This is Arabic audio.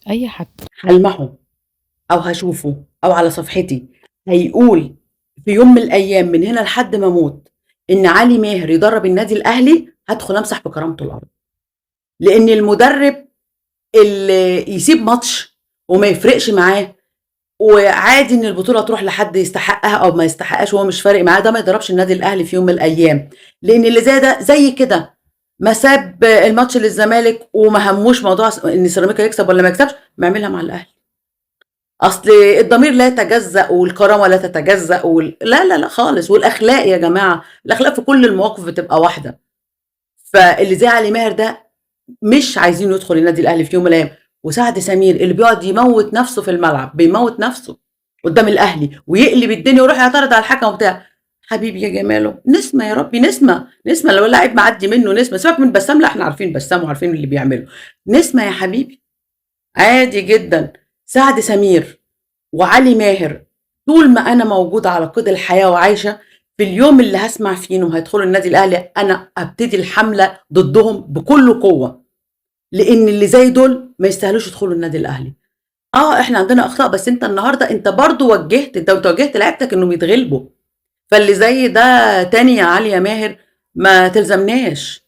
أي حد. هلمحه او هشوفه او على صفحتي هيقول في يوم من الايام من هنا لحد ما اموت ان علي ماهر يدرب النادي الاهلي، هدخل امسح بكرامته الارض. لان المدرب اللي يسيب ماتش وما يفرقش معاه وعادي ان البطوله تروح لحد يستحقها او ما يستحقهاش وهو مش فارق معاه، ده ما يضربش النادي الاهلي في يوم من الايام. لان اللي زي ده زي كده ما ساب الماتش للزمالك وما هموش موضوع ان سيراميكا يكسب ولا ما يكسبش، ما يعملها مع الاهلي. اصل الضمير لا يتجزأ والكرامه لا تتجزأ لا لا لا خالص. والاخلاق يا جماعه، الاخلاق في كل المواقف بتبقى واحده. فاللي زي علي ماهر ده مش عايزين يدخل النادي الاهلي في يوم من الايام. وسعد سمير اللي بيقعد يموت نفسه في الملعب، بيموت نفسه قدام الاهلي ويقلب الدنيا ويروح يعترض على الحكم وبتاع. حبيبي يا جماله، نسمه يا ربي، نسمه نسمه. لو اللاعب معدي منه نسمه، سيبك من بسام، لا احنا عارفين بسام وعارفين اللي بيعمله. نسمه يا حبيبي، عادي جدا. سعد سمير وعلي ماهر طول ما انا موجوده على قيد الحياه وعايشه، في اليوم اللي هسمع فيه انهم هيدخلوا النادي الاهلي انا ابتدي الحمله ضدهم بكل قوه. لان اللي زي دول ما يستاهلوش يدخلوا النادي الاهلي. احنا عندنا اخطاء، بس انت النهارده انت برضو وجهت، انت وجهت لعيبتك انهم يتغلبوا. فاللي زي ده تاني يا علي يا ماهر ما تلزمناش.